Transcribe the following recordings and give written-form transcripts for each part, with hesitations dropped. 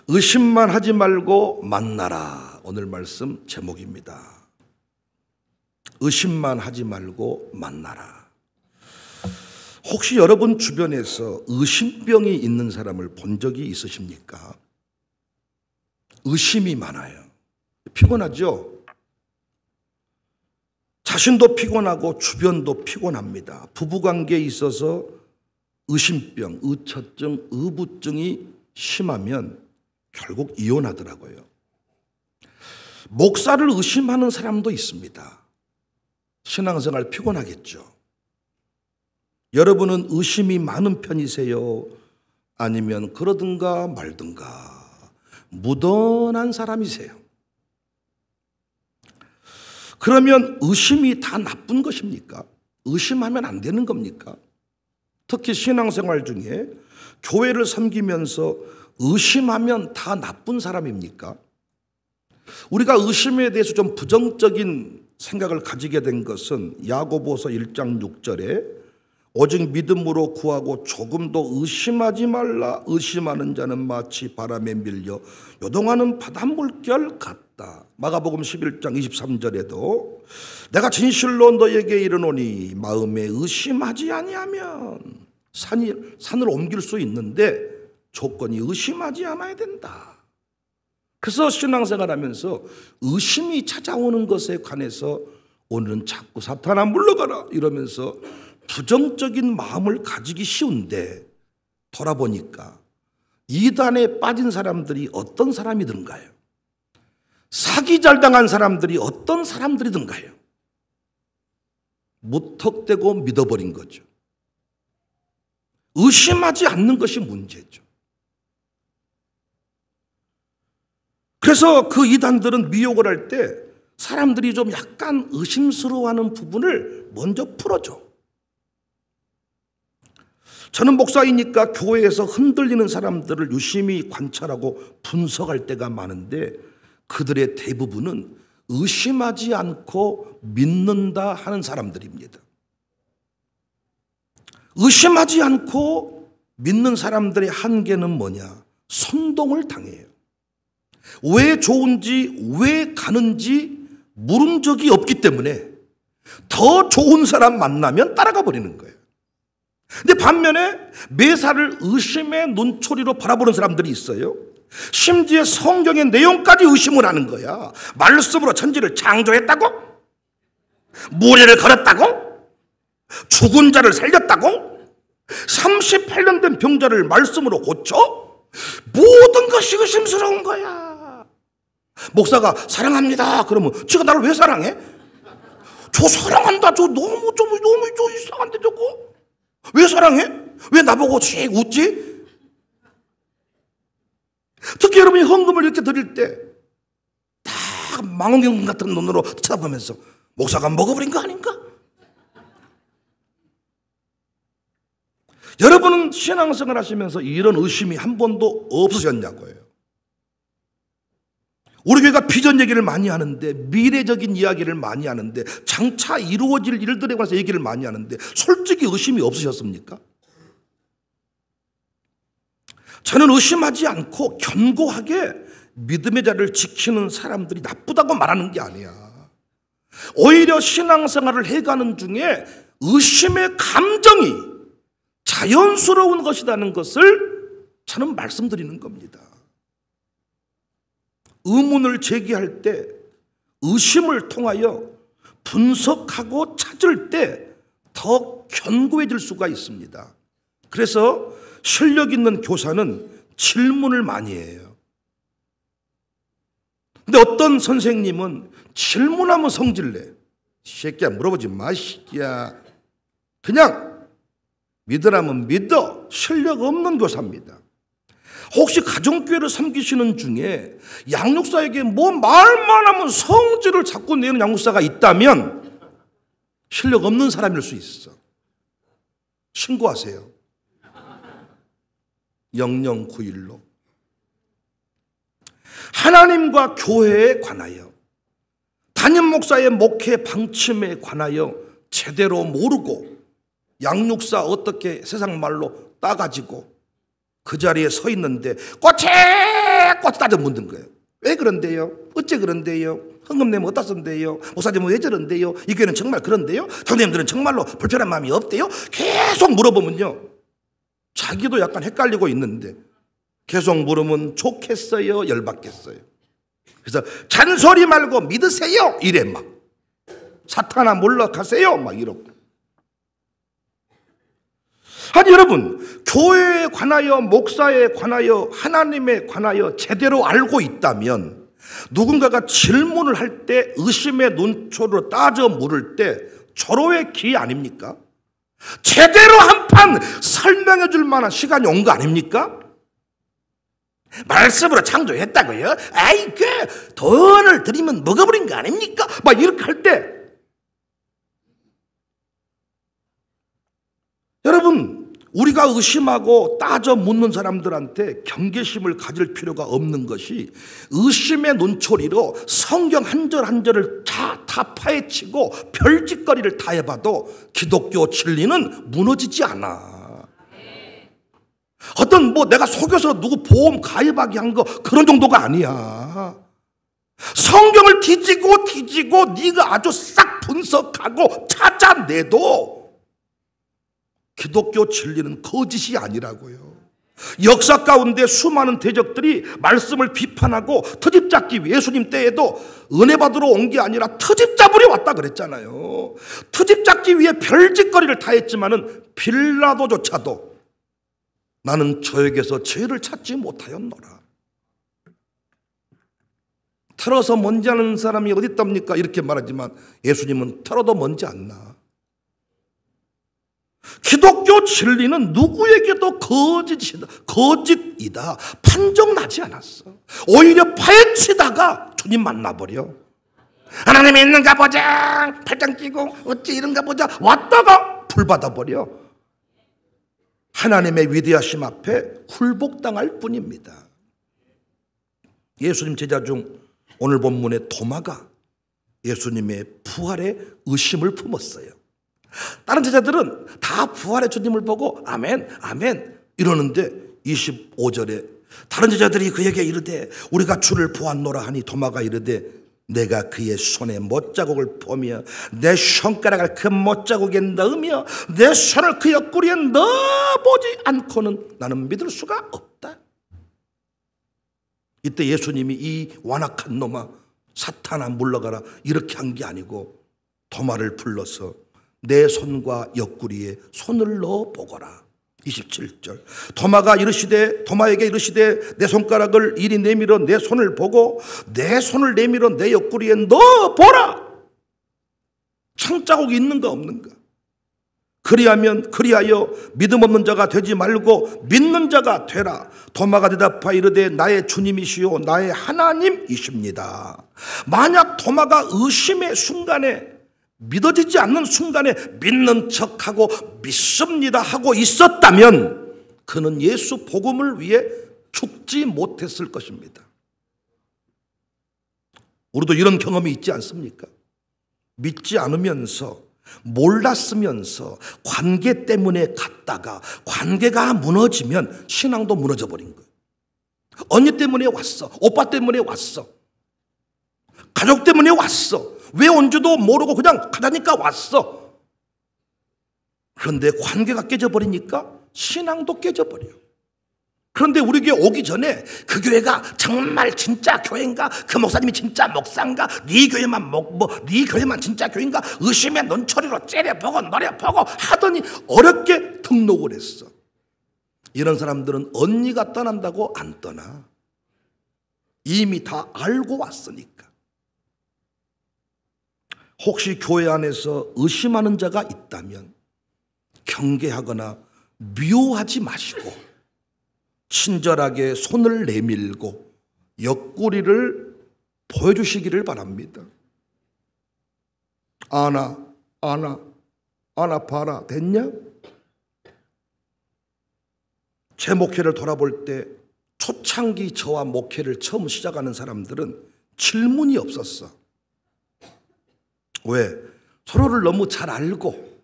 의심만 하지 말고 만나라. 오늘 말씀 제목입니다. 의심만 하지 말고 만나라. 혹시 여러분 주변에서 의심병이 있는 사람을 본 적이 있으십니까? 의심이 많아요. 피곤하죠? 자신도 피곤하고 주변도 피곤합니다. 부부관계에 있어서 의심병, 의처증, 의부증이 심하면 결국 이혼하더라고요. 목사를 의심하는 사람도 있습니다. 신앙생활 피곤하겠죠. 여러분은 의심이 많은 편이세요? 아니면 그러든가 말든가 무던한 사람이세요? 그러면 의심이 다 나쁜 것입니까? 의심하면 안 되는 겁니까? 특히 신앙생활 중에 교회를 섬기면서 의심하면 다 나쁜 사람입니까? 우리가 의심에 대해서 좀 부정적인 생각을 가지게 된 것은 야고보서 1장 6절에 오직 믿음으로 구하고 조금도 의심하지 말라. 의심하는 자는 마치 바람에 밀려 요동하는 바닷물결 같다. 마가복음 11장 23절에도 내가 진실로 너에게 이르노니 마음에 의심하지 아니하면 산을 옮길 수 있는데 조건이 의심하지 않아야 된다. 그래서 신앙생활하면서 의심이 찾아오는 것에 관해서 오늘은 자꾸 사탄아 물러가라 이러면서 부정적인 마음을 가지기 쉬운데 돌아보니까 이단에 빠진 사람들이 어떤 사람이든가요? 사기 잘 당한 사람들이 어떤 사람들이든가요? 무턱대고 믿어버린 거죠. 의심하지 않는 것이 문제죠. 그래서 그 이단들은 미혹을 할 때 사람들이 좀 약간 의심스러워하는 부분을 먼저 풀어줘. 저는 목사이니까 교회에서 흔들리는 사람들을 유심히 관찰하고 분석할 때가 많은데 그들의 대부분은 의심하지 않고 믿는다 하는 사람들입니다. 의심하지 않고 믿는 사람들의 한계는 뭐냐? 선동을 당해요. 왜 좋은지 왜 가는지 물은 적이 없기 때문에 더 좋은 사람 만나면 따라가 버리는 거예요. 근데 반면에 매사를 의심의 눈초리로 바라보는 사람들이 있어요. 심지어 성경의 내용까지 의심을 하는 거야. 말씀으로 천지를 창조했다고? 모래를 걸었다고? 죽은 자를 살렸다고? 38년 된 병자를 말씀으로 고쳐? 모든 것이 의심스러운 거야. 목사가 사랑합니다. 그러면 지가 나를 왜 사랑해? 저 사랑한다. 저 너무 이상한데 저거? 왜 사랑해? 왜 나보고 씩 웃지? 특히 여러분이 헌금을 이렇게 드릴 때 다 망원경 같은 눈으로 쳐다보면서 목사가 먹어버린 거 아닌가? 여러분은 신앙생활 하시면서 이런 의심이 한 번도 없으셨냐고요. 우리 교회가 비전 얘기를 많이 하는데 미래적인 이야기를 많이 하는데 장차 이루어질 일들에 관해서 얘기를 많이 하는데 솔직히 의심이 없으셨습니까? 저는 의심하지 않고 견고하게 믿음의 자리를 지키는 사람들이 나쁘다고 말하는 게 아니야. 오히려 신앙생활을 해가는 중에 의심의 감정이 자연스러운 것이라는 것을 저는 말씀드리는 겁니다. 의문을 제기할 때 의심을 통하여 분석하고 찾을 때 더 견고해질 수가 있습니다. 그래서 실력 있는 교사는 질문을 많이 해요. 근데 어떤 선생님은 질문하면 성질내. 새끼야 물어보지 마 새끼야. 그냥 믿으라면 믿어. 실력 없는 교사입니다. 혹시 가정교회를 섬기시는 중에 양육사에게 뭐 말만 하면 성질을 자꾸 내는 양육사가 있다면 실력 없는 사람일 수 있어. 신고하세요. 0091로. 하나님과 교회에 관하여 담임 목사의 목회 방침에 관하여 제대로 모르고 양육사 어떻게 세상 말로 따가지고 그 자리에 서 있는데 꽃이 깨꼬 따져 묻는 거예요. 왜 그런데요? 어째 그런데요? 헌금 내면 어디다 쓴대요? 목사님은 왜 저런데요? 이 교회는 정말 그런데요? 교우님들은 정말로 불편한 마음이 없대요? 계속 물어보면요, 자기도 약간 헷갈리고 있는데 계속 물으면 좋겠어요? 열받겠어요? 그래서 잔소리 말고 믿으세요? 이래 막. 사탄아 물러가세요? 막 이러고. 아니 여러분, 교회에 관하여, 목사에 관하여, 하나님에 관하여 제대로 알고 있다면 누군가가 질문을 할 때 의심의 눈초리로 따져 물을 때 절호의 기회 아닙니까? 제대로 한 판 설명해 줄 만한 시간이 온 거 아닙니까? 말씀으로 창조했다고요? 아이, 돈을 드리면 먹어버린 거 아닙니까? 막 이렇게 할 때, 여러분, 우리가 의심하고 따져 묻는 사람들한테 경계심을 가질 필요가 없는 것이, 의심의 눈초리로 성경 한 절 한 절을 다 파헤치고 별짓거리를 다 해봐도 기독교 진리는 무너지지 않아. 어떤 내가 속여서 누구 보험 가입하게 한 거 그런 정도가 아니야. 성경을 뒤지고 네가 아주 싹 분석하고 찾아내도 기독교 진리는 거짓이 아니라고요. 역사 가운데 수많은 대적들이 말씀을 비판하고 트집 잡기, 예수님 때에도 은혜 받으러 온 게 아니라 트집 잡으러 왔다 그랬잖아요. 트집 잡기 위해 별짓거리를 다 했지만은 빌라도조차도 나는 저에게서 죄를 찾지 못하였노라. 털어서 먼지 않는 사람이 어디 있답니까? 이렇게 말하지만 예수님은 털어도 먼지 안 나. 기독교 진리는 누구에게도 거짓이다 판정나지 않았어. 오히려 파헤치다가 주님 만나버려. 하나님이 있는가 보자, 팔짱 끼고 어찌 이런가 보자 왔다가 불 받아버려. 하나님의 위대하심 앞에 굴복당할 뿐입니다. 예수님 제자 중 오늘 본문의 도마가 예수님의 부활에 의심을 품었어요. 다른 제자들은 다 부활의 주님을 보고 아멘 아멘 이러는데 25절에 다른 제자들이 그에게 이르되 우리가 주를 보았노라 하니 도마가 이르되 내가 그의 손에 못자국을 보며 내 손가락을 그 못자국에 넣으며 내 손을 그 옆구리에 넣어보지 않고는 나는 믿을 수가 없다. 이때 예수님이 이 완악한 놈아 사탄아 물러가라 이렇게 한 게 아니고 도마를 불러서 내 손과 옆구리에 손을 넣어 보거라. 27절 도마에게 이르시되 내 손가락을 이리 내밀어 내 손을 보고 내 손을 내밀어 내 옆구리에 넣어 보라. 창자국이 있는가 없는가? 그리하여 믿음 없는 자가 되지 말고 믿는 자가 되라. 도마가 대답하여 이르되 나의 주님이시요 나의 하나님이십니다. 만약 도마가 의심의 순간에, 믿어지지 않는 순간에 믿는 척하고 믿습니다 하고 있었다면 그는 예수 복음을 위해 죽지 못했을 것입니다. 우리도 이런 경험이 있지 않습니까? 믿지 않으면서 몰랐으면서 관계 때문에 갔다가 관계가 무너지면 신앙도 무너져 버린 거예요. 언니 때문에 왔어, 오빠 때문에 왔어, 가족 때문에 왔어, 왜 온지도 모르고 그냥 가자니까 왔어. 그런데 관계가 깨져버리니까 신앙도 깨져버려. 그런데 우리 교회 오기 전에 그 교회가 정말 진짜 교회인가? 그 목사님이 진짜 목사인가? 네 교회만 진짜 교회인가? 의심의 눈초리로 째려보고 노려보고 하더니 어렵게 등록을 했어. 이런 사람들은 언니가 떠난다고 안 떠나. 이미 다 알고 왔으니까. 혹시 교회 안에서 의심하는 자가 있다면 경계하거나 미워하지 마시고 친절하게 손을 내밀고 옆구리를 보여주시기를 바랍니다. 아나 봐라, 됐냐? 제 목회를 돌아볼 때 초창기 저와 목회를 처음 시작하는 사람들은 질문이 없었어. 왜? 서로를 너무 잘 알고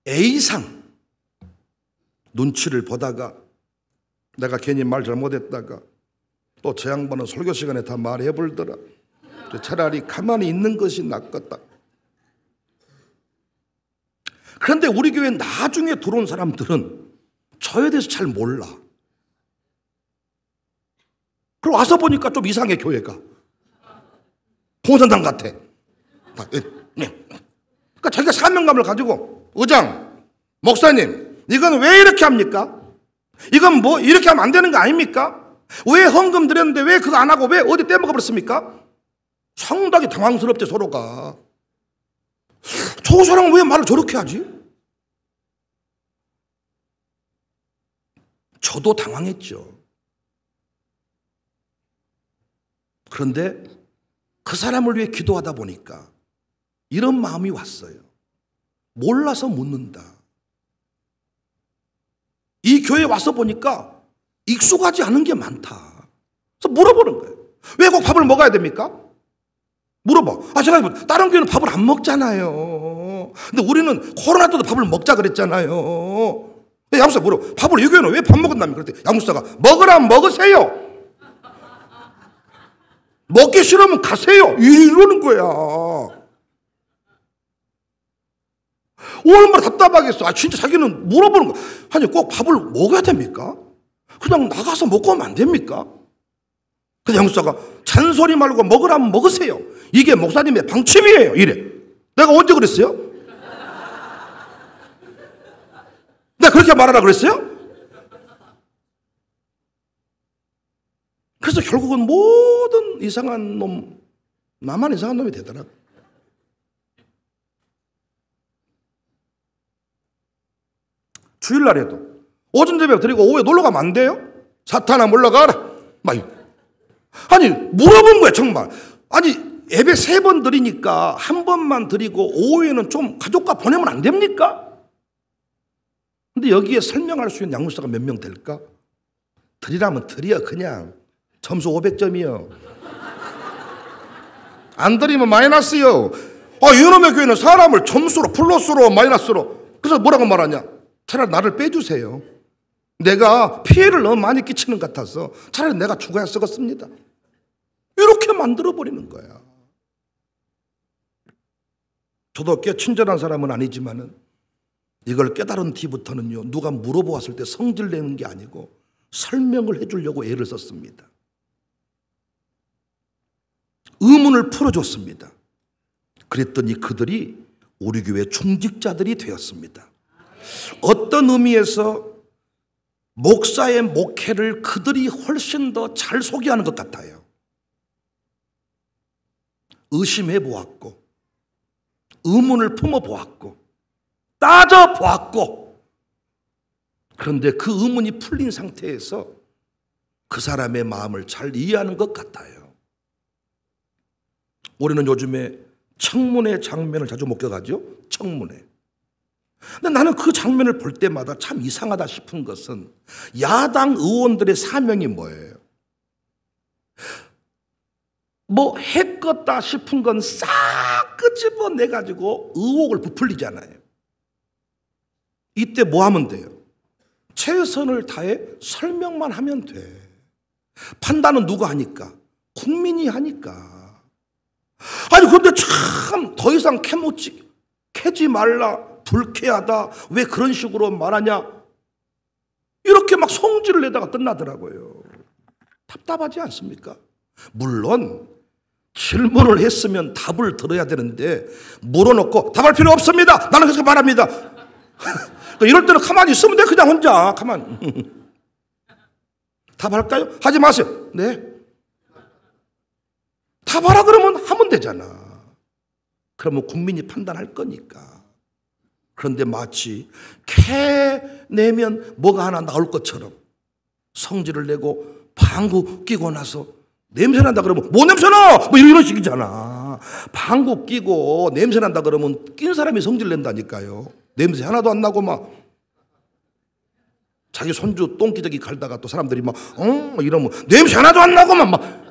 A상 눈치를 보다가 내가 괜히 말 잘못했다가 또 저 양반은 설교 시간에 다 말해버리더라. 차라리 가만히 있는 것이 낫겠다. 그런데 우리 교회 나중에 들어온 사람들은 저에 대해서 잘 몰라. 그리고 와서 보니까 좀 이상해, 교회가. 공산당 같아. 그러니까 자기가 사명감을 가지고, 의장, 목사님, 이건 왜 이렇게 합니까? 이건 뭐 이렇게 하면 안 되는 거 아닙니까? 왜 헌금 드렸는데 왜 그거 안 하고 왜 어디 떼먹어버렸습니까? 상당히 당황스럽지, 서로가. 저 사람은 왜 말을 저렇게 하지? 저도 당황했죠. 그런데 그 사람을 위해 기도하다 보니까 이런 마음이 왔어요. 몰라서 묻는다. 이 교회에 와서 보니까 익숙하지 않은 게 많다. 그래서 물어보는 거예요. 왜 꼭 밥을 먹어야 됩니까? 물어봐. 제가 다른 교회는 밥을 안 먹잖아요. 근데 우리는 코로나 때도 밥을 먹자 그랬잖아요. 양목사 물어. 밥을 이 교회는 왜 밥 먹었답니까? 그랬더니 양목사가 먹으라면 먹으세요. 먹기 싫으면 가세요. 이러는 거야. 얼마나 답답하겠어. 진짜 자기는 물어보는 거. 아니, 꼭 밥을 먹어야 됩니까? 그냥 나가서 먹고 하면 안 됩니까? 그래서 양목사가 잔소리 말고 먹으라면 먹으세요. 이게 목사님의 방침이에요. 이래. 내가 언제 그랬어요? 내가 그렇게 말하라 그랬어요? 그래서 결국은 모든 이상한 놈, 나만 이상한 놈이 되더라고. 주일날에도 오전 예배 드리고 오후에 놀러 가면 안 돼요? 사탄아 물러가라. 아니, 물어본 거야, 정말. 아니, 예배 3번 드리니까 한 번만 드리고 오후에는 좀 가족과 보내면 안 됩니까? 근데 여기에 설명할 수 있는 양육사가 몇 명 될까? 드리라면 드려, 그냥. 점수 500점이요. 안 드리면 마이너스요. 이놈의 교회는 사람을 점수로, 플러스로, 마이너스로. 그래서 뭐라고 말하냐? 차라리 나를 빼주세요. 내가 피해를 너무 많이 끼치는 것 같아서 차라리 내가 죽어야 썩었습니다. 이렇게 만들어버리는 거야. 저도 꽤 친절한 사람은 아니지만은 이걸 깨달은 뒤부터는요, 누가 물어보았을 때 성질 내는 게 아니고 설명을 해주려고 애를 썼습니다. 의문을 풀어줬습니다. 그랬더니 그들이 우리 교회 중직자들이 되었습니다. 어떤 의미에서 목사의 목회를 그들이 훨씬 더 잘 소개하는 것 같아요. 의심해 보았고, 의문을 품어 보았고, 따져 보았고, 그런데 그 의문이 풀린 상태에서 그 사람의 마음을 잘 이해하는 것 같아요. 우리는 요즘에 청문회 장면을 자주 목격하죠. 청문회. 근데 나는 그 장면을 볼 때마다 참 이상하다 싶은 것은 야당 의원들의 사명이 뭐예요? 뭐 했겠다 싶은 건 싹 끄집어내가지고 의혹을 부풀리잖아요. 이때 뭐 하면 돼요? 최선을 다해 설명만 하면 돼. 판단은 누가 하니까? 국민이 하니까. 아니, 그런데 참 더 이상 캐지 말라, 불쾌하다, 왜 그런 식으로 말하냐, 이렇게 막 성질을 내다가 끝나더라고요. 답답하지 않습니까? 물론 질문을 했으면 답을 들어야 되는데 물어놓고 답할 필요 없습니다, 나는 그렇게 말합니다. 이럴 때는 가만히 있으면 돼. 그냥 혼자 가만히. 답할까요? 하지 마세요. 네, 답하라 그러면 하면 되잖아. 그러면 국민이 판단할 거니까. 그런데 마치 캐내면 뭐가 하나 나올 것처럼 성질을 내고 방구 끼고 나서 냄새난다 그러면 뭐 냄새나! 뭐 이런 식이잖아. 방구 끼고 냄새난다 그러면 낀 사람이 성질 낸다니까요. 냄새 하나도 안 나고 막 자기 손주 똥기저귀 갈다가 또 사람들이 막 이러면 냄새 하나도 안 나고 막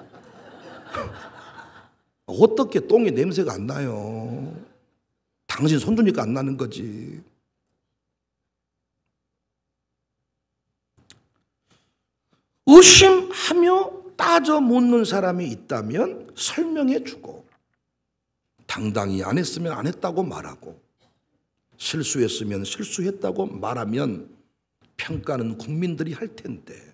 어떻게 똥에 냄새가 안 나요? 당신 손주니까 안 나는 거지. 의심하며 따져 묻는 사람이 있다면 설명해 주고, 당당히 안 했으면 안 했다고 말하고, 실수했으면 실수했다고 말하면 평가는 국민들이 할 텐데,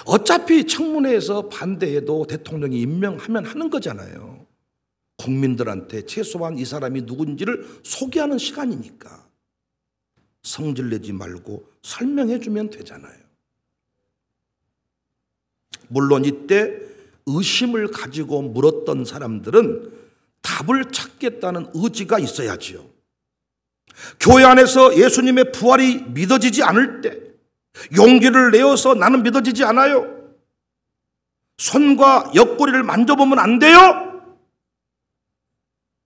어차피 청문회에서 반대해도 대통령이 임명하면 하는 거잖아요. 국민들한테 최소한 이 사람이 누군지를 소개하는 시간이니까 성질내지 말고 설명해 주면 되잖아요. 물론 이때 의심을 가지고 물었던 사람들은 답을 찾겠다는 의지가 있어야지요. 교회 안에서 예수님의 부활이 믿어지지 않을 때 용기를 내어서 나는 믿어지지 않아요, 손과 옆구리를 만져보면 안 돼요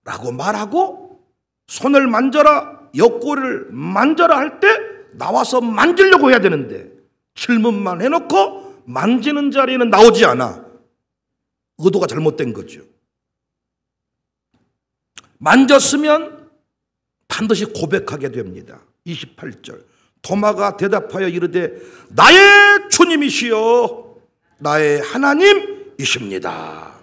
라고 말하고, 손을 만져라, 옆구리를 만져라 할 때 나와서 만지려고 해야 되는데 질문만 해놓고 만지는 자리에는 나오지 않아. 의도가 잘못된 거죠. 만졌으면 반드시 고백하게 됩니다. 28절, 도마가 대답하여 이르되 나의 주님이시여 나의 하나님이십니다.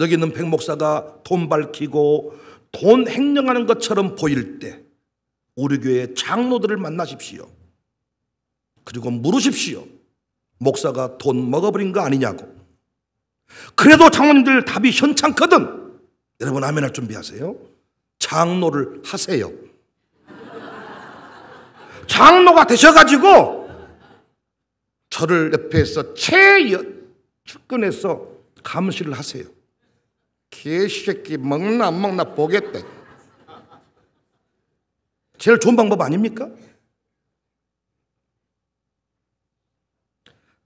여기 있는 백 목사가 돈 밝히고 돈 횡령하는 것처럼 보일 때 우리 교회 장로들을 만나십시오. 그리고 물으십시오. 목사가 돈 먹어버린 거 아니냐고. 그래도 장로님들 답이 현창거든. 여러분 아멘할 준비하세요. 장로를 하세요. 장로가 되셔가지고 저를 옆에서 측근해서 감시를 하세요. 개새끼 먹나 안 먹나 보겠대. 제일 좋은 방법 아닙니까?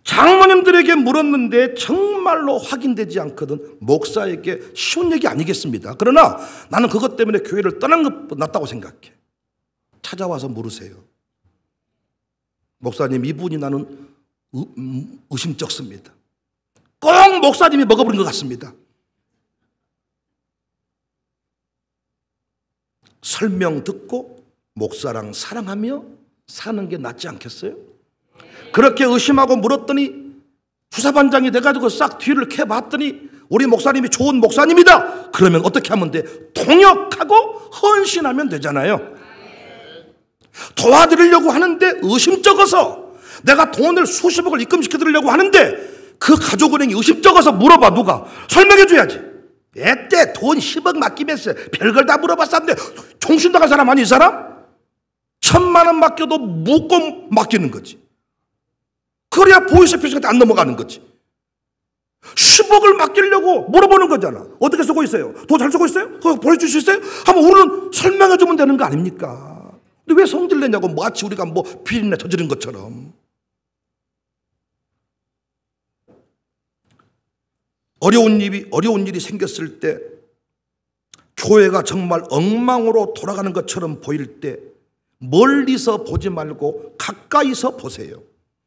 장로님들에게 물었는데 정말로 확인되지 않거든 목사에게 쉬운 얘기 아니겠습니다. 그러나 나는 그것 때문에 교회를 떠난 것 낫다고 생각해. 찾아와서 물으세요. 목사님, 이분이 나는 의심쩍습니다. 꼭 목사님이 먹어버린 것 같습니다. 설명 듣고 목사랑 사랑하며 사는 게 낫지 않겠어요? 그렇게 의심하고 물었더니 수사반장이 돼가지고 싹 뒤를 캐봤더니 우리 목사님이 좋은 목사님이다. 그러면 어떻게 하면 돼? 통역하고 헌신하면 되잖아요. 도와드리려고 하는데 의심쩍어서, 내가 돈을 수십억을 입금시켜드리려고 하는데 그 가족은행이 의심쩍어서 물어봐. 누가? 설명해줘야지. 애때 돈 10억 맡기면서 별걸 다 물어봤었는데 정신 나간 사람 아니 이 사람? 1,000만 원 맡겨도 묻고 맡기는 거지. 그래야 보이스피싱한테 안 넘어가는 거지. 10억을 맡기려고 물어보는 거잖아. 어떻게 쓰고 있어요? 돈 잘 쓰고 있어요? 그거 보여줄 수 있어요? 하면 우리는 설명해주면 되는 거 아닙니까? 근데 왜 성질 내냐고, 마치 우리가 뭐 비린내 저지른 것처럼. 어려운 일이 생겼을 때, 교회가 정말 엉망으로 돌아가는 것처럼 보일 때 멀리서 보지 말고 가까이서 보세요.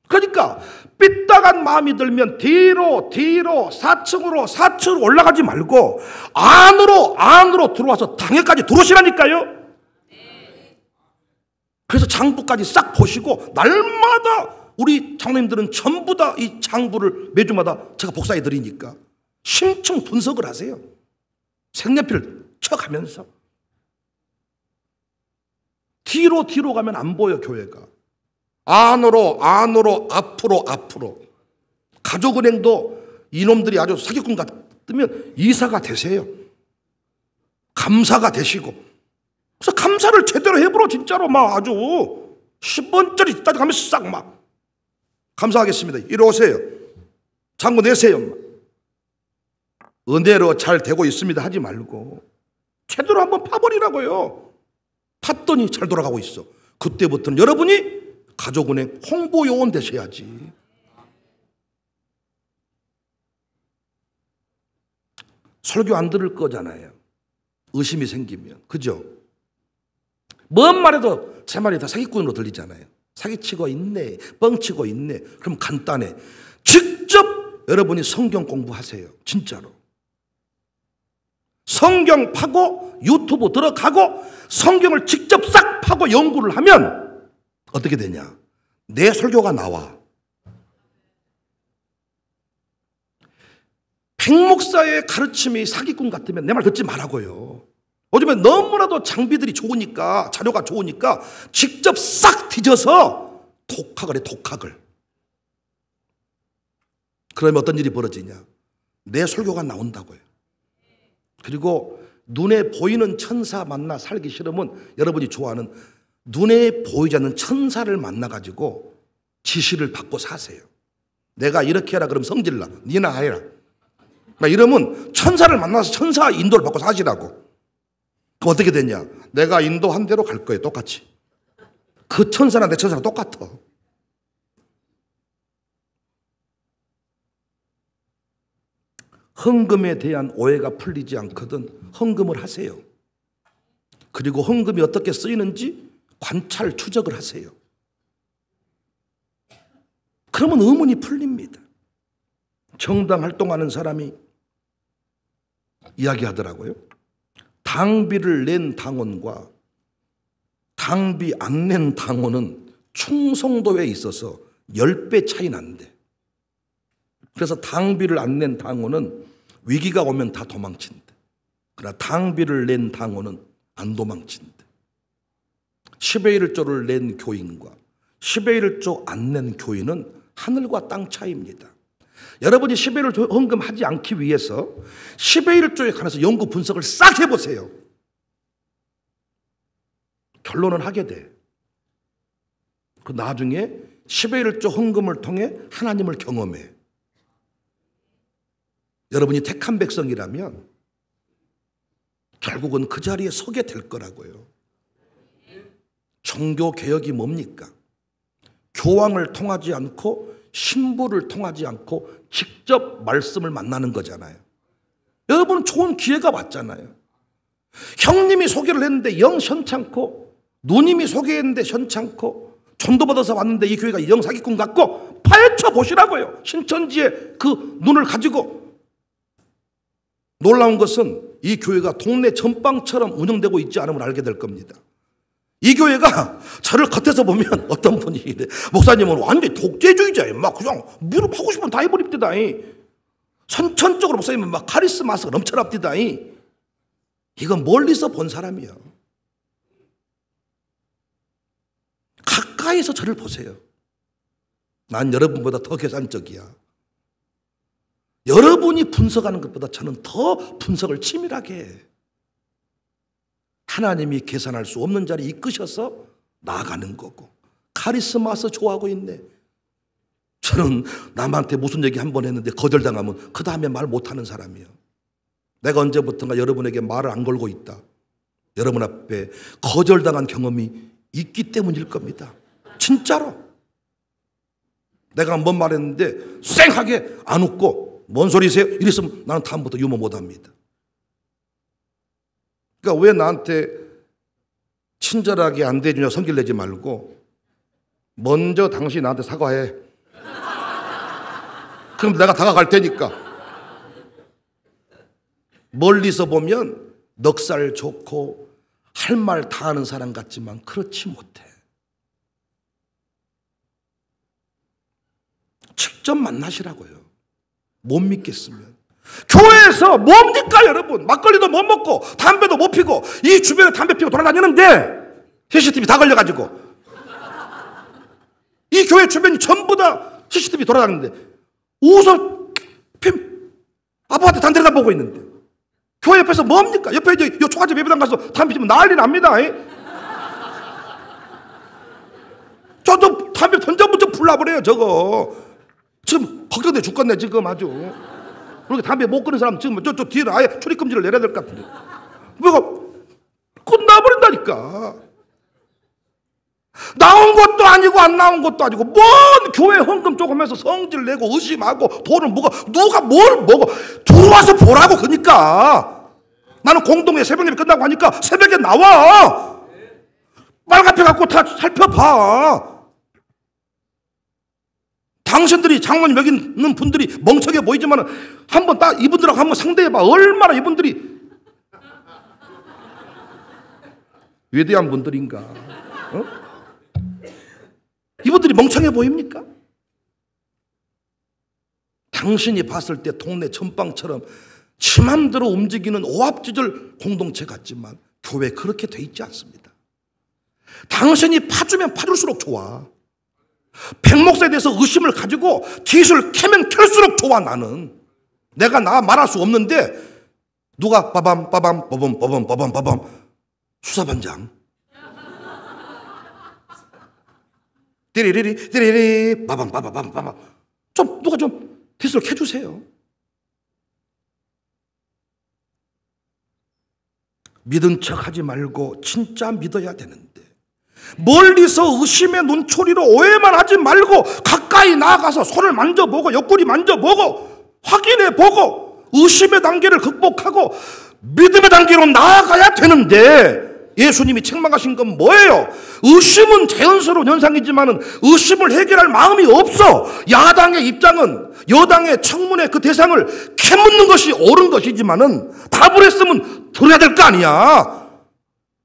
그러니까 삐딱한 마음이 들면 뒤로 4층으로 올라가지 말고 안으로 들어와서 당회까지 들어오시라니까요. 그래서 장부까지 싹 보시고, 날마다 우리 장로님들은 전부 다 이 장부를 매주마다 제가 복사해 드리니까 심층 분석을 하세요. 색연필을 쳐가면서. 뒤로 가면 안 보여 교회가. 안으로 앞으로. 가족은행도 이놈들이 아주 사기꾼 같으면 이사가 되세요. 감사가 되시고. 그래서 감사를 제대로 해보러 진짜로 막 아주 10원짜리 따져가면서 싹 막 감사하겠습니다. 이리 오세요. 장부 내세요. 은혜로 잘 되고 있습니다 하지 말고 제대로 한번 파버리라고요. 팠더니 잘 돌아가고 있어. 그때부터는 여러분이 가족은행 홍보요원 되셔야지. 설교 안 들을 거잖아요. 의심이 생기면. 그죠? 뭔 말해도 제 말이 다 사기꾼으로 들리잖아요. 사기치고 있네, 뻥치고 있네. 그럼 간단해. 직접 여러분이 성경 공부하세요. 진짜로. 성경 파고 유튜브 들어가고 성경을 직접 싹 파고 연구를 하면 어떻게 되냐? 내 설교가 나와. 백목사의 가르침이 사기꾼 같으면 내 말 듣지 말라고요. 요즘에 너무나도 장비들이 좋으니까, 자료가 좋으니까 직접 싹 뒤져서 독학을 해, 독학을. 그러면 어떤 일이 벌어지냐? 내 설교가 나온다고요. 그리고 눈에 보이는 천사 만나 살기 싫으면 여러분이 좋아하는 눈에 보이지 않는 천사를 만나가지고 지시를 받고 사세요. 내가 이렇게 해라 그러면 성질나. 니나 해라. 이러면 천사를 만나서 천사 인도를 받고 사시라고. 그럼 어떻게 되냐? 내가 인도한 대로 갈 거예요. 똑같이. 그 천사나 내 천사랑 똑같아. 헌금에 대한 오해가 풀리지 않거든 헌금을 하세요. 그리고 헌금이 어떻게 쓰이는지 관찰, 추적을 하세요. 그러면 의문이 풀립니다. 정당 활동하는 사람이 이야기하더라고요. 당비를 낸 당원과 당비 안 낸 당원은 충성도에 있어서 10배 차이 난대. 그래서 당비를 안 낸 당원은 위기가 오면 다 도망친대. 그러나 당비를 낸 당원은 안 도망친대. 10의 1조를 낸 교인과 10의 1조 안 낸 교인은 하늘과 땅 차이입니다. 여러분이 10의 1조 헌금하지 않기 위해서 10의 1조에 관해서 연구 분석을 싹 해보세요. 결론은 하게 돼. 그 나중에 10의 1조 헌금을 통해 하나님을 경험해. 여러분이 택한 백성이라면 결국은 그 자리에 서게 될 거라고요. 종교개혁이 뭡니까? 교황을 통하지 않고 신부를 통하지 않고 직접 말씀을 만나는 거잖아요. 여러분은 좋은 기회가 왔잖아요. 형님이 소개를 했는데 영 현찮고, 누님이 소개했는데 현찮고, 전도받아서 왔는데 이 교회가 영 사기꾼 같고, 파헤쳐 보시라고요. 신천지의 그 눈을 가지고. 놀라운 것은 이 교회가 동네 전방처럼 운영되고 있지 않음을 알게 될 겁니다. 이 교회가 저를 겉에서 보면 어떤 분이 이래. 목사님은 완전히 독재주의자예요. 막 그냥 무릎 하고 싶으면 다 해버립니다. 선천적으로 목사님은 막 카리스마스가 넘쳐납니다. 이건 멀리서 본 사람이야. 가까이서 저를 보세요. 난 여러분보다 더 계산적이야. 여러분이 분석하는 것보다 저는 더 분석을 치밀하게 해. 하나님이 계산할 수 없는 자리에 이끄셔서 나아가는 거고. 카리스마스 좋아하고 있네. 저는 남한테 무슨 얘기 한 번 했는데 거절당하면 그 다음에 말 못하는 사람이에요. 내가 언제부턴가 여러분에게 말을 안 걸고 있다. 여러분 앞에 거절당한 경험이 있기 때문일 겁니다. 진짜로. 내가 뭔 말했는데 쌩하게 안 웃고 뭔 소리세요? 이랬으면 나는 다음부터 유머 못합니다. 그러니까 왜 나한테 친절하게 안 대주냐 성질 내지 말고 먼저 당신이 나한테 사과해. 그럼 내가 다가갈 테니까. 멀리서 보면 넉살 좋고 할 말 다 하는 사람 같지만 그렇지 못해. 직접 만나시라고요. 못 믿겠으면. 교회에서 뭡니까 여러분? 막걸리도 못 먹고 담배도 못 피고 이 주변에 담배 피고 돌아다니는데 CCTV 다 걸려가지고 이 교회 주변이 전부 다 CCTV 돌아다니는데 웃어 아파트 단체를 다 보고 있는데 교회 옆에서 뭡니까? 옆에 이제 요 초가집 예배당 가서 담배 피면 난리 납니다. 저도 담배 던져부터 불나버려요 저거. 지금 걱정돼 죽겠네 지금 아주. 그렇게 담배 못 끊는 사람 지금 저 뒤에 아예 출입금지를 내려야 될 것 같은데. 왜가 끝나버린다니까. 나온 것도 아니고 안 나온 것도 아니고 뭔 교회 헌금 조금 해서 성질 내고 의심하고 돈을 먹어. 누가 뭘 먹어. 들어와서 보라고. 그러니까 나는 공동회 새벽예배 끝나고 하니까 새벽에 나와. 빨갛게 갖고 다 살펴봐. 당신들이 장로님 여기 있는 분들이 멍청해 보이지만 한번 딱 이분들하고 한번 상대해봐. 얼마나 이분들이 위대한 분들인가. 어? 이분들이 멍청해 보입니까? 당신이 봤을 때 동네 전방처럼 지 맘대로 움직이는 오합지졸 공동체 같지만 교회 그렇게 돼 있지 않습니다. 당신이 파주면 파줄수록 좋아. 백목사에 대해서 의심을 가지고 기술 캐면 켤수록 좋아. 나는 내가 말할 수 없는데 누가 빠밤 빠밤 빠밤 빠밤 빠밤 빠밤 수사반장 띠리리리 띠리리 빠밤 빠밤 빠밤 빠밤 좀 누가 좀 기술 캐주세요. 믿은 척 하지 말고 진짜 믿어야 되는데 멀리서 의심의 눈초리로 오해만 하지 말고 가까이 나아가서 손을 만져보고 옆구리 만져보고 확인해보고 의심의 단계를 극복하고 믿음의 단계로 나아가야 되는데 예수님이 책망하신 건 뭐예요? 의심은 자연스러운 현상이지만 의심을 해결할 마음이 없어. 야당의 입장은 여당의 청문회 그 대상을 캐묻는 것이 옳은 것이지만 답을 했으면 들어야 될 거 아니야.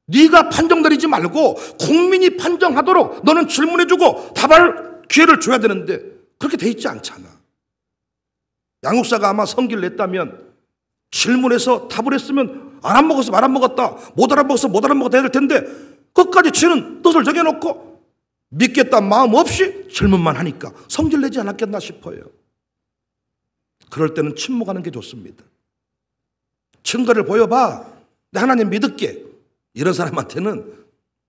네가 판정 내리지 말고 국민이 판정하도록 너는 질문해주고 답할 기회를 줘야 되는데 그렇게 돼 있지 않잖아. 양육사가 아마 성기를 냈다면 질문해서 답을 했으면 안 먹었어 말 안 먹었다 못 알아먹었어 못 알아먹었다 해야 될 텐데 끝까지 지는 뜻을 정해놓고 믿겠다는 마음 없이 질문만 하니까 성질 내지 않았겠나 싶어요. 그럴 때는 침묵하는 게 좋습니다. 증거를 보여봐. 내 하나님 믿을게. 이런 사람한테는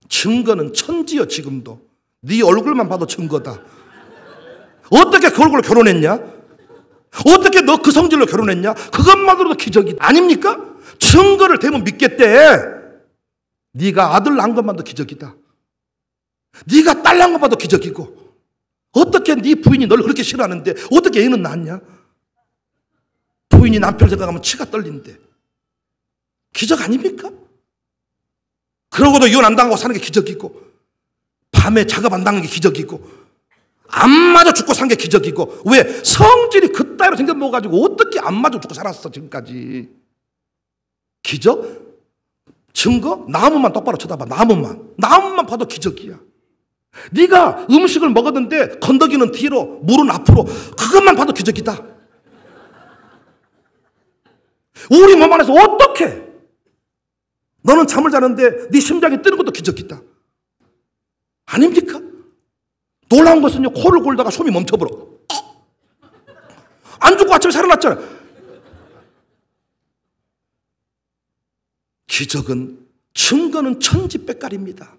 증거는 천지여. 지금도 네 얼굴만 봐도 증거다. 어떻게 그 얼굴로 결혼했냐? 어떻게 너 그 성질로 결혼했냐? 그것만으로도 기적이다. 아닙니까? 증거를 대면 믿겠대. 네가 아들 낳은 것만도 기적이다. 네가 딸 낳은 것만도 기적이고 어떻게 네 부인이 널 그렇게 싫어하는데 어떻게 애는 낳았냐? 부인이 남편 생각하면 치가 떨린대. 기적 아닙니까? 그러고도 이혼 안 당하고 사는 게 기적이고 밤에 작업 안 당하는 게 기적이고 안 맞아 죽고 산 게 기적이고 왜? 성질이 그따위로 생겨먹어가지고 어떻게 안 맞아 죽고 살았어 지금까지. 기적? 증거? 나무만 똑바로 쳐다봐. 나무만 봐도 기적이야. 네가 음식을 먹었는데 건더기는 뒤로 물은 앞으로 그것만 봐도 기적이다. 우리 몸 안에서 어떻게 너는 잠을 자는데 네 심장이 뛰는 것도 기적이다. 아닙니까? 놀라운 것은요, 코를 골다가 숨이 멈춰버려. 안 죽고 아침에 살아났잖아. 기적은, 증거는 천지백갈입니다.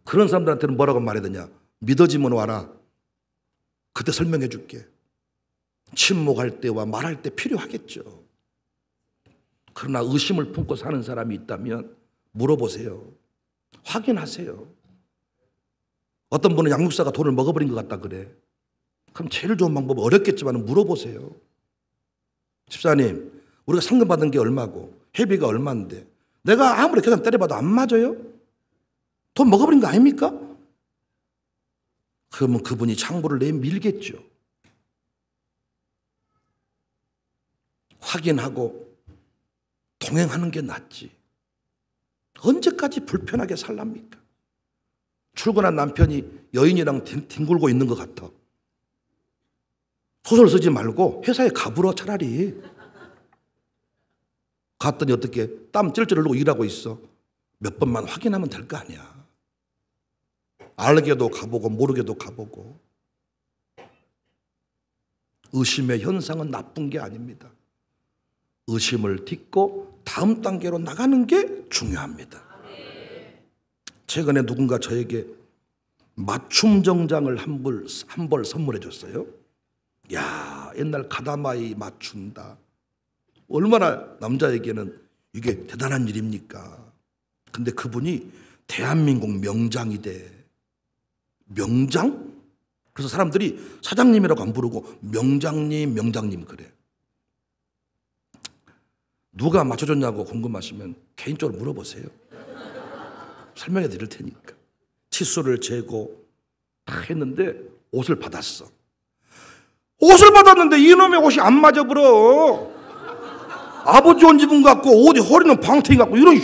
그런 사람들한테는 뭐라고 말해야 되냐? 믿어지면 와라. 그때 설명해 줄게. 침묵할 때와 말할 때 필요하겠죠. 그러나 의심을 품고 사는 사람이 있다면 물어보세요. 확인하세요. 어떤 분은 양육사가 돈을 먹어버린 것 같다 그래. 그럼 제일 좋은 방법은 어렵겠지만 물어보세요. 집사님, 우리가 상금 받은 게 얼마고 회비가 얼마인데 내가 아무리 계산 때려봐도 안 맞아요? 돈 먹어버린 거 아닙니까? 그러면 그분이 장부를 내밀겠죠. 확인하고 동행하는 게 낫지. 언제까지 불편하게 살랍니까? 출근한 남편이 여인이랑 뒹굴고 있는 것 같아. 소설 쓰지 말고 회사에 가불어 차라리. 갔더니 어떻게 땀 찔찔 흘리고 일하고 있어. 몇 번만 확인하면 될 거 아니야. 알게도 가보고 모르게도 가보고. 의심의 현상은 나쁜 게 아닙니다. 의심을 딛고 다음 단계로 나가는 게 중요합니다. 최근에 누군가 저에게 맞춤 정장을 한 벌 선물해 줬어요. 야, 옛날 가다마이 맞춘다. 얼마나 남자에게는 이게 대단한 일입니까? 근데 그분이 대한민국 명장이 돼. 명장? 그래서 사람들이 사장님이라고 안 부르고 명장님 그래. 누가 맞춰줬냐고 궁금하시면 개인적으로 물어보세요. 설명해 드릴 테니까. 치수를 재고 다 했는데 옷을 받았어. 옷을 받았는데 이놈의 옷이 안 맞아 버려. 아버지 옷 입은 것 같고 어디 허리는 방탱이 같고 이런.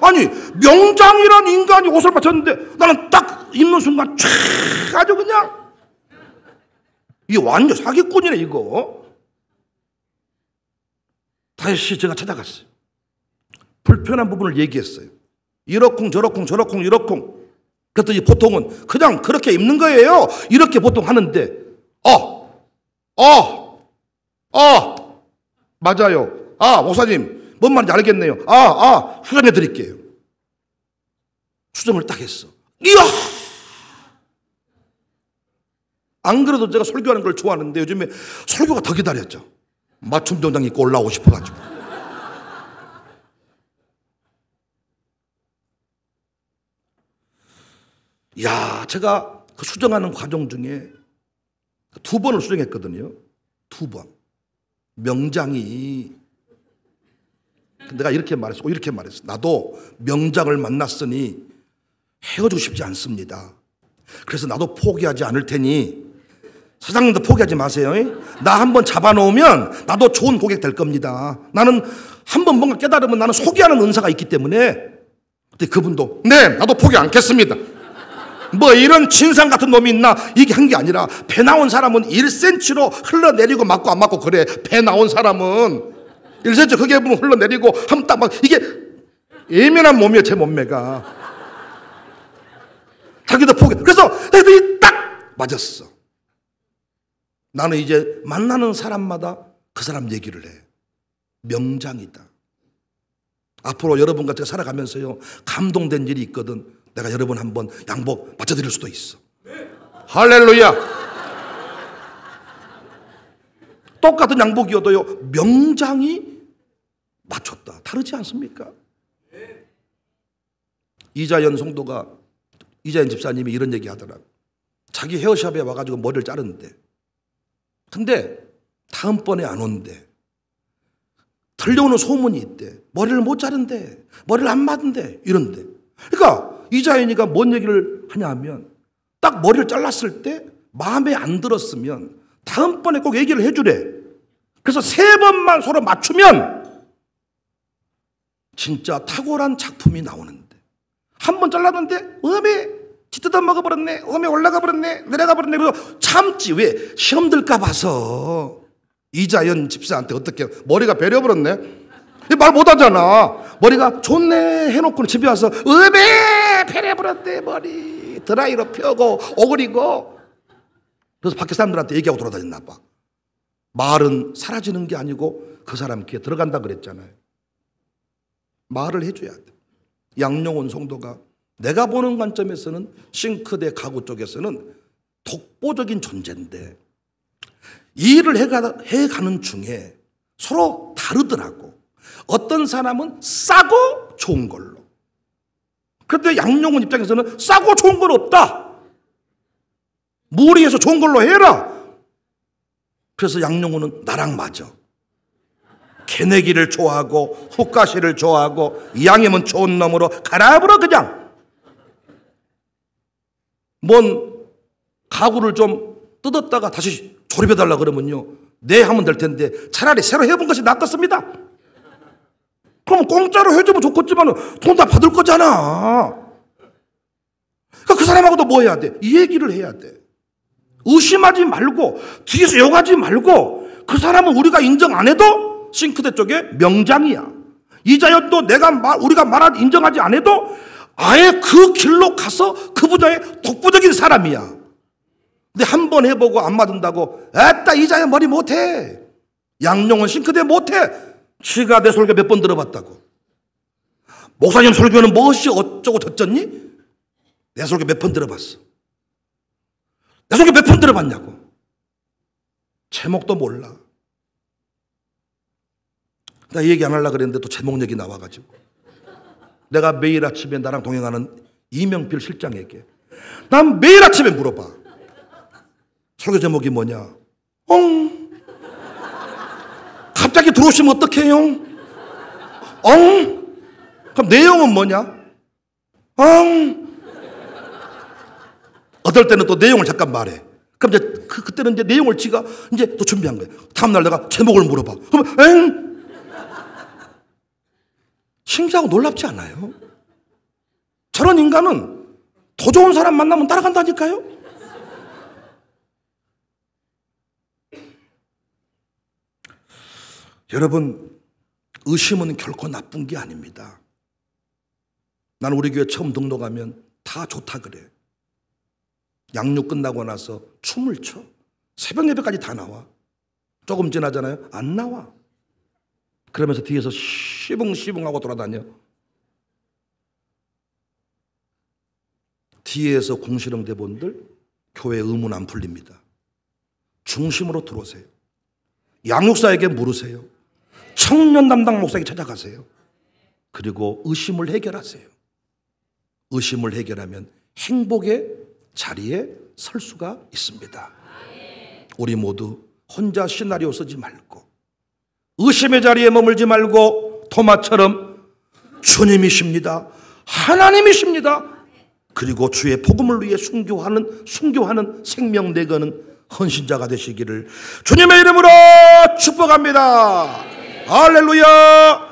아니, 명장이란 인간이 옷을 받쳤는데 나는 딱 입는 순간 촤 아주 그냥 이게 완전 사기꾼이네 이거. 다시 제가 찾아갔어요. 불편한 부분을 얘기했어요. 이러쿵 저러쿵 저러쿵 이러쿵. 그랬더니 보통은 그냥 그렇게 입는 거예요. 이렇게 보통 하는데 맞아요. 목사님 뭔 말인지 알겠네요. 수정해 드릴게요. 수정을 딱 했어. 이야! 안 그래도 제가 설교하는 걸 좋아하는데 요즘에 설교가 더 기다렸죠. 맞춤 정장 입고 올라오고 싶어가지고. 야, 제가 그 수정하는 과정 중에 2번을 수정했거든요. 2번. 명장이. 내가 이렇게 말했어. 이렇게 말했어. 나도 명장을 만났으니 헤어지고 싶지 않습니다. 그래서 나도 포기하지 않을 테니 사장님도 포기하지 마세요. 나 한번 잡아놓으면 나도 좋은 고객 될 겁니다. 나는 한번 뭔가 깨달으면 나는 소개하는 은사가 있기 때문에. 근데 그분도 네, 나도 포기 않겠습니다. 뭐 이런 진상 같은 놈이 있나? 이게 한 게 아니라 배 나온 사람은 1cm로 흘러내리고 맞고 안 맞고 그래. 배 나온 사람은 1cm 크게 보면 흘러내리고 하면 딱 막 이게 예민한 몸이에요. 제 몸매가. 자기도 포기. 그래서 애들이 딱 맞았어. 나는 이제 만나는 사람마다 그 사람 얘기를 해. 명장이다. 앞으로 여러분과 제가 살아가면서요, 감동된 일이 있거든. 내가 여러분 한번 양복 맞춰드릴 수도 있어. 할렐루야. 똑같은 양복이어도요, 명장이 맞췄다. 다르지 않습니까? 이자연 성도가, 이자연 집사님이 이런 얘기 하더라고. 자기 헤어샵에 와가지고 머리를 자른대. 근데 다음번에 안 온대. 들려오는 소문이 있대. 머리를 못 자른대. 머리를 안 맞은대. 이런데. 그러니까 이자연이가 뭔 얘기를 하냐 하면 딱 머리를 잘랐을 때 마음에 안 들었으면 다음번에 꼭 얘기를 해주래. 그래서 3번만 서로 맞추면 진짜 탁월한 작품이 나오는데 한 번 잘랐는데 음에 찢어다 먹어버렸네. 음에 올라가 버렸네. 내려가 버렸네. 그래서 참지. 왜? 시험 들까 봐서. 이자연 집사한테 어떻게 머리가 베려버렸네. 말 못하잖아. 머리가 좋네 해놓고 집에 와서 음에 베려버렸대. 머리 드라이로 펴고 오그리고. 그래서 밖에 사람들한테 얘기하고 돌아다녔나 봐. 말은 사라지는 게 아니고 그 사람 귀에 들어간다 그랬잖아요. 말을 해줘야 돼. 양용원 성도가 내가 보는 관점에서는 싱크대 가구 쪽에서는 독보적인 존재인데 이 일을 해가는 중에 서로 다르더라고. 어떤 사람은 싸고 좋은 걸로. 그런데 양용원 입장에서는 싸고 좋은 건 없다. 무리해서 좋은 걸로 해라. 그래서 양용원은 나랑 맞아. 개내기를 좋아하고 훅가시를 좋아하고 이왕이면 좋은 놈으로 갈아버려 그냥. 뭔 가구를 좀 뜯었다가 다시 조립해달라 그러면요, 네 하면 될 텐데 차라리 새로 해본 것이 낫겠습니다. 그럼 공짜로 해주면 좋겠지만 돈 다 받을 거잖아. 그러니까 그 사람하고도 뭐 해야 돼? 이 얘기를 해야 돼. 의심하지 말고 뒤에서 욕하지 말고 그 사람은 우리가 인정 안 해도 싱크대 쪽에 명장이야. 이자연도 우리가 인정하지 안 해도 아예 그 길로 가서 그 분야의 독보적인 사람이야. 근데 한 번 해보고 안 맞는다고 에따 이자연 머리 못해. 양용원 싱크대 못해. 지가 내 설교 몇 번 들어봤다고. 목사님 설교는 무엇이 어쩌고 저쩌니? 내 설교 몇 번 들어봤어. 내 설교 몇 번 들어봤냐고. 제목도 몰라. 나 이 얘기 안 하려고 그랬는데 또 제목 얘기 나와가지고. 내가 매일 아침에 나랑 동행하는 이명필 실장에게 난 매일 아침에 물어봐. 설교 제목이 뭐냐? 갑자기 들어오시면 어떡해요? 그럼 내용은 뭐냐? 어떨 때는 또 내용을 잠깐 말해. 그럼 이제 그때는 이제 내용을 지가 이제 또 준비한 거야. 다음날 내가 제목을 물어봐. 그러면 신기하고 놀랍지 않아요? 저런 인간은 더 좋은 사람 만나면 따라간다니까요? 여러분, 의심은 결코 나쁜 게 아닙니다. 나는 우리 교회 처음 등록하면 다 좋다 그래. 양육 끝나고 나서 춤을 춰. 새벽 예배까지 다 나와. 조금 지나잖아요. 안 나와. 그러면서 뒤에서 시붕시붕하고 돌아다녀. 뒤에서 궁시렁 대본들 교회 의문 안 풀립니다. 중심으로 들어오세요. 양육사에게 물으세요. 청년 담당 목사에게 찾아가세요. 그리고 의심을 해결하세요. 의심을 해결하면 행복의 자리에 설 수가 있습니다. 우리 모두 혼자 시나리오 쓰지 말고 의심의 자리에 머물지 말고 토마처럼 주님이십니다. 하나님이십니다. 그리고 주의 복음을 위해 순교하는 생명 내거는 헌신자가 되시기를 주님의 이름으로 축복합니다. 할렐루야.